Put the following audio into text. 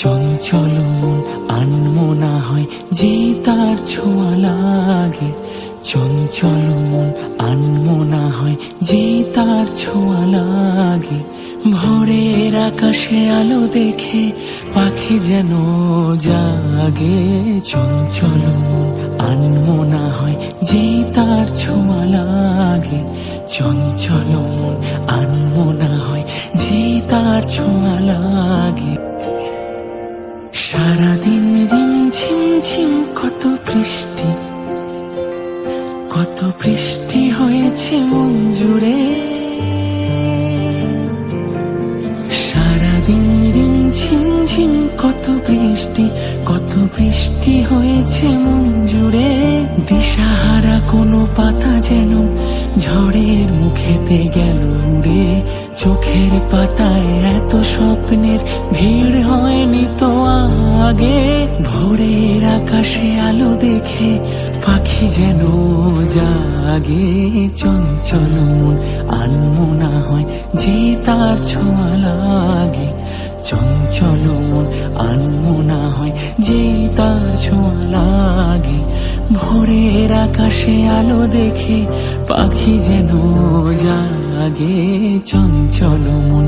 চঞ্চল মন আনমনা হয় যে তার ছোঁয়া লাগে। চঞ্চল মন আনমনা হয় যে তার ছোঁয়া লাগে। ভোরের আকাশে আলো দেখে পাখি যেন জাগে। চঞ্চল মন আনমনা হয় যে তার ছোঁয়া লাগে। চঞ্চল মন আনমনা হয় যে তার ছোঁয়া লাগে। সারাদিন রিমঝিম ঝিম কত বৃষ্টি, কত বৃষ্টি হয়েছে মন জুড়ে। সারাদিন রিমঝিম ঝিম কত বৃষ্টি, কত বৃষ্টি হয়েছে মন জুড়ে। দিশাহারা কোনো পাতা যেন ঝড়ের মুখেতে গেল উড়ে। চোখের পাতায় এত স্বপ্নের ভিড় হয়নি তো আগে। ভোরের আকাশে আলো দেখে পাখি যেন জাগে। চঞ্চল মন আনমনা হয় যে তার ছোঁয়া লাগে। চঞ্চল মন আনমনা হয় যে তার ছোঁয়া লাগে। ভোরের আকাশে আলো দেখে পাখি যেন জাগে। চঞ্চল মন